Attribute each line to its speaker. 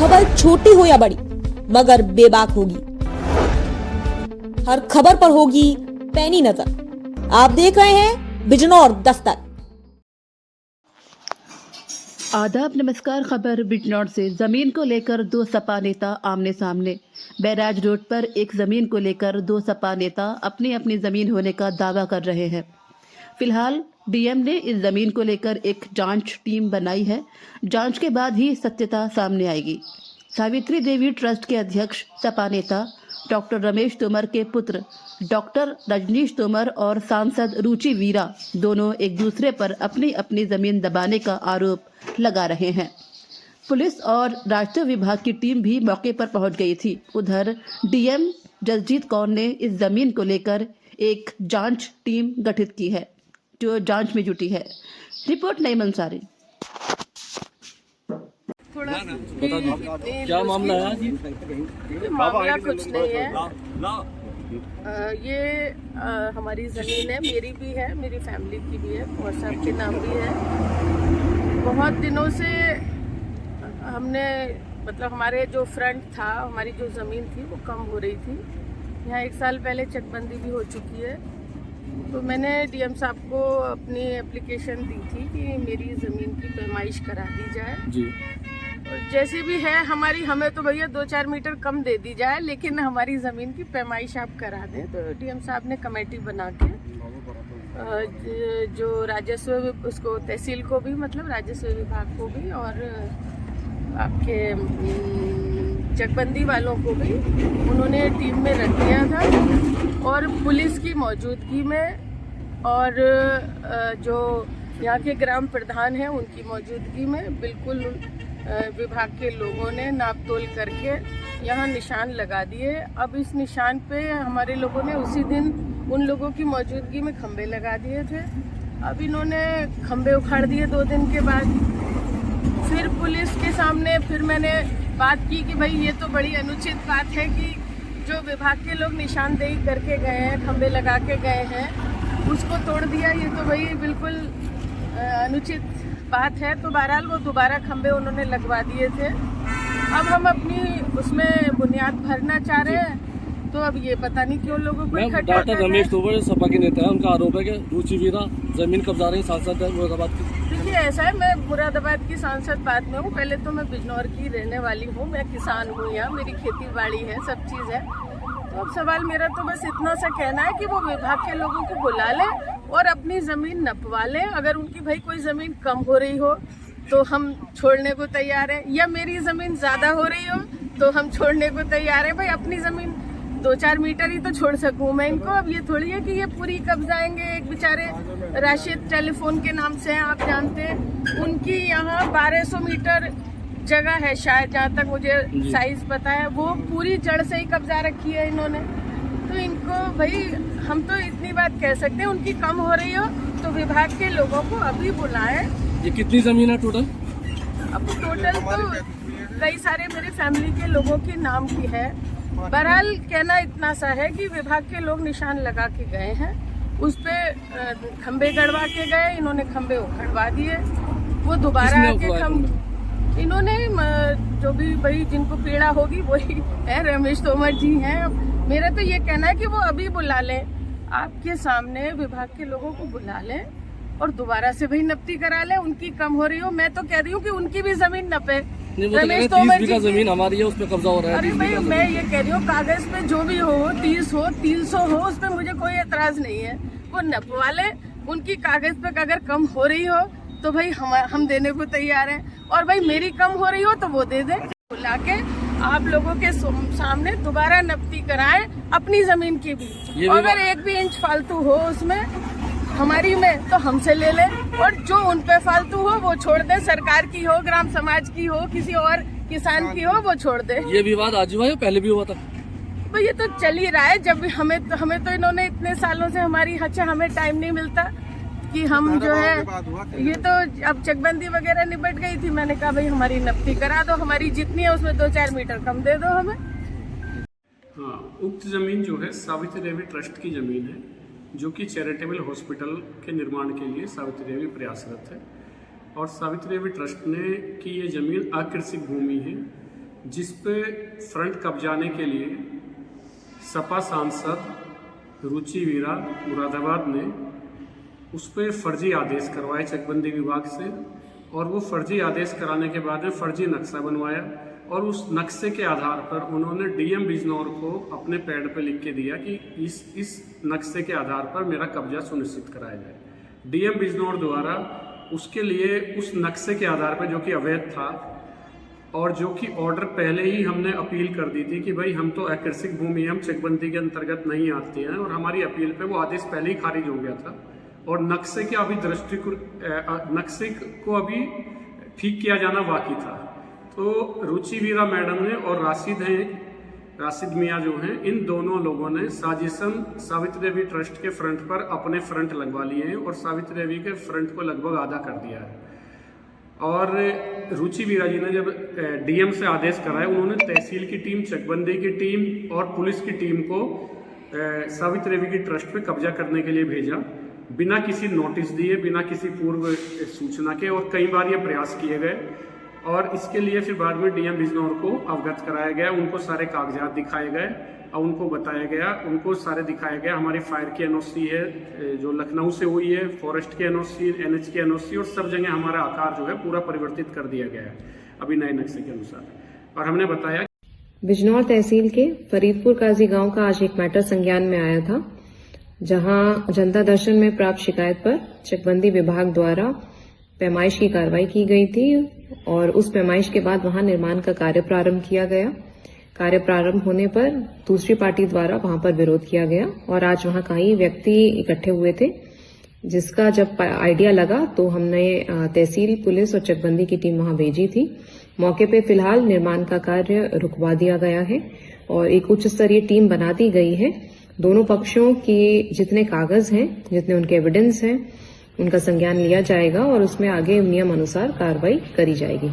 Speaker 1: खबर छोटी हो या बड़ी मगर बेबाक होगी। हर खबर पर होगी पैनी नजर। आप देख रहे हैं बिजनौर दस्तक।
Speaker 2: आदाब, नमस्कार। खबर बिजनौर से। जमीन को लेकर दो सपा नेता आमने सामने। बैराज रोड पर एक जमीन को लेकर दो सपा नेता अपनी अपनी जमीन होने का दावा कर रहे हैं। फिलहाल डीएम ने इस जमीन को लेकर एक जांच टीम बनाई है। जांच के बाद ही सत्यता सामने आएगी। सावित्री देवी ट्रस्ट के अध्यक्ष सपा नेता डॉक्टर रमेश तोमर के पुत्र डॉक्टर रजनीश तोमर और सांसद रुचि वीरा दोनों एक दूसरे पर अपनी अपनी जमीन दबाने का आरोप लगा रहे हैं। पुलिस और राजस्व विभाग की टीम भी मौके पर पहुंच गई थी। उधर डीएम जसजीत कौर ने इस जमीन को लेकर एक जांच टीम गठित की है जो जांच में जुटी है। रिपोर्ट नईम अंसारी।
Speaker 3: थोड़ा
Speaker 4: क्या मामला है जी?
Speaker 3: मामला कुछ नहीं है। ये हमारी ज़मीन है, मेरी भी है, मेरी फैमिली की भी है, और साहब के नाम भी है। बहुत दिनों से हमने मतलब हमारे जो फ्रंट था, हमारी जो ज़मीन थी वो कम हो रही थी। यहाँ 1 साल पहले चकबंदी भी हो चुकी है। तो मैंने डीएम साहब को अपनी एप्लीकेशन दी थी कि मेरी ज़मीन की पैमाइश करा दी जाए जी। जैसे भी है हमारी, हमें तो भैया 2-4 मीटर कम दे दी जाए, लेकिन हमारी ज़मीन की पैमाइश आप करा दें। तो डीएम साहब ने कमेटी बना के जो राजस्व, उसको तहसील को भी, मतलब राजस्व विभाग को भी, और आपके चकबंदी वालों को भी उन्होंने टीम में रख दिया था। और पुलिस की मौजूदगी में और जो यहाँ के ग्राम प्रधान हैं उनकी मौजूदगी में बिल्कुल विभाग के लोगों ने नाप तोल करके यहाँ निशान लगा दिए। अब इस निशान पे हमारे लोगों ने उसी दिन उन लोगों की मौजूदगी में खंबे लगा दिए थे। अब इन्होंने खंबे उखाड़ दिए 2 दिन के बाद। फिर पुलिस के सामने फिर मैंने बात की कि भाई ये तो बड़ी अनुचित बात है कि जो विभाग के लोग निशानदेही करके गए हैं, खंबे लगा के गए हैं, उसको तोड़ दिया। ये तो भाई बिल्कुल अनुचित बात है। तो बहरहाल वो दोबारा खंबे उन्होंने लगवा दिए थे। अब हम अपनी उसमें बुनियाद भरना चाह रहे हैं। तो अब ये पता नहीं क्यों लोगों को इकट्ठा
Speaker 4: डॉक्टर रमेश तोमर सपा के नेता है, उनका आरोप है कि रुचि वीरा जमीन कब्जा रही सांसद है मुरादाबाद की।
Speaker 3: देखिए ऐसा है, मैं मुरादाबाद की सांसद बाद में हूँ। पहले तो मैं बिजनौर की रहने वाली हूँ, मैं किसान हूँ, यहाँ मेरी खेती बाड़ी है, सब चीज़ है। तो अब सवाल मेरा तो बस इतना सा कहना है कि वो विभाग के लोगों को बुला लें और अपनी ज़मीन नपवा लें। अगर उनकी भाई कोई ज़मीन कम हो रही हो तो हम छोड़ने को तैयार हैं, या मेरी ज़मीन ज़्यादा हो रही हो तो हम छोड़ने को तैयार हैं। भाई अपनी ज़मीन 2-4 मीटर ही तो छोड़ सकूं मैं इनको। अब ये थोड़ी है कि ये पूरी कब्जाएंगे। एक बेचारे राशिद टेलीफोन के नाम से हैं, आप जानते हैं, उनकी यहाँ 1200 मीटर जगह है शायद, जहाँ तक मुझे साइज पता है, वो पूरी जड़ से ही कब्जा रखी है इन्होंने। तो इनको भाई हम तो इतनी बात कह सकते हैं, उनकी कम हो रही हो तो विभाग के लोगों को अभी बुलाएं।
Speaker 4: ये कितनी जमीन है टोटल?
Speaker 3: अब टोटल तो कई सारे मेरे फैमिली के लोगों के नाम की है। बहरहाल कहना इतना सा है कि विभाग के लोग निशान लगा के गए हैं, उस पे खंबे गड़वा के गए, इन्होंने खंबे उखड़वा दिए। वो दोबारा आके इन्होंने जो भी भाई जिनको पीड़ा होगी वही है, रमेश तोमर जी हैं। अब मेरा तो ये कहना है कि वो अभी बुला लें, आपके सामने विभाग के लोगों को बुला लें और दोबारा से भाई नपती करा लें। उनकी कम हो रही हो, मैं तो कह रही हूँ कि उनकी भी जमीन नपे।
Speaker 4: रमेश तोमर जी जमीन हमारी है, उस पर कब्जा हो रहा है।
Speaker 3: अरे भाई मैं ये कह रही हूँ, कागज पे जो भी हो, 30 हो 300 हो, उस पर मुझे कोई एतराज नहीं है। वो नपवा ले। उनकी कागज पे अगर कम हो रही हो तो भाई हम देने को तैयार हैं, और भाई मेरी कम हो रही हो तो वो दे दे। बुला के आप लोगों के सामने दोबारा नपती कराएं अपनी जमीन की भी। अगर 1 भी इंच फालतू हो उसमें हमारी में तो हमसे ले ले, और जो उन पे फालतू हो वो छोड़ दे। सरकार की हो, ग्राम समाज की हो, किसी और किसान की हो, वो छोड़ दे।
Speaker 4: ये विवाद आज हुआ है, पहले भी हुआ था?
Speaker 3: तो ये तो चल ही रहा है। जब भी हमें तो इन्होंने इतने सालों से हमारी, अच्छा हमें टाइम नहीं मिलता कि हम जो है, ये तो अब चकबंदी वगैरह निपट गई थी। मैंने कहा भाई हमारी नपती करा दो, हमारी जितनी है उसमें 2-4 मीटर कम दे दो हमें।
Speaker 5: हाँ, उक्त ज़मीन जो है सावित्री देवी ट्रस्ट की ज़मीन है, जो कि चैरिटेबल हॉस्पिटल के निर्माण के लिए सावित्री देवी प्रयासरत है। और सावित्री देवी ट्रस्ट ने की ये ज़मीन अकृषिक भूमि है, जिस पे फ्रंट कब्जाने के लिए सपा सांसद रुचि वीरा मुरादाबाद ने उस पर फर्जी आदेश करवाए चकबंदी विभाग से, और वो फर्जी आदेश कराने के बाद में फर्जी नक्शा बनवाया, और उस नक्शे के आधार पर उन्होंने डीएम बिजनौर को अपने पैड पर लिख के दिया कि इस नक्शे के आधार पर मेरा कब्जा सुनिश्चित कराया जाए। डीएम बिजनौर द्वारा उसके लिए उस नक्शे के आधार पर, जो कि अवैध था और जो कि ऑर्डर पहले ही हमने अपील कर दी थी कि भाई हम तो अकृषिक भूमि, हम चकबंदी के अंतर्गत नहीं आते हैं, और हमारी अपील पे वो आदेश पहले ही खारिज हो गया था, और नक्शे के अभी नक्शे को अभी ठीक किया जाना बाकी था। तो रुचि वीरा मैडम ने और राशिद मियाँ जो हैं, इन दोनों लोगों ने साजिशन सावित्री देवी ट्रस्ट के फ्रंट पर अपने फ्रंट लगवा लिए हैं, और सावित्री देवी के फ्रंट को लगभग आधा कर दिया है। और रुचि वीरा जी ने जब डीएम से आदेश कराया, उन्होंने तहसील की टीम, चकबंदी की टीम और पुलिस की टीम को सावित्री देवी की ट्रस्ट पे कब्जा करने के लिए भेजा, बिना किसी नोटिस दिए, बिना किसी पूर्व सूचना के, और कई बार ये प्रयास किए गए। और इसके लिए फिर बाद में डीएम बिजनौर को अवगत कराया गया, उनको सारे कागजात दिखाए गए और उनको बताया गया, उनको सारे दिखाया गया। हमारी फायर की एनओसी है जो लखनऊ से हुई है, फॉरेस्ट की एनओसी, एनएच की एनओसी, और सब जगह हमारा आकार जो है पूरा परिवर्तित कर दिया गया है अभी नए नक्शे के अनुसार। और हमने बताया
Speaker 6: बिजनौर तहसील के फरीदपुर काजी गांव का आज एक मैटर संज्ञान में आया था, जहां जनता दर्शन में प्राप्त शिकायत पर चकबंदी विभाग द्वारा पैमाइश की कार्रवाई की गई थी, और उस पैमाइश के बाद वहां निर्माण का कार्य प्रारंभ किया गया। कार्य प्रारंभ होने पर दूसरी पार्टी द्वारा वहां पर विरोध किया गया, और आज वहां कई व्यक्ति इकट्ठे हुए थे, जिसका जब आइडिया लगा तो हमने तहसील, पुलिस और चकबंदी की टीम वहां भेजी थी। मौके पे फिलहाल निर्माण का कार्य रुकवा दिया गया है और एक उच्च स्तरीय टीम बना दी गई है। दोनों पक्षों के जितने कागज हैं, जितने उनके एविडेंस हैं, उनका संज्ञान लिया जाएगा और उसमें आगे नियम अनुसार कार्रवाई करी जाएगी।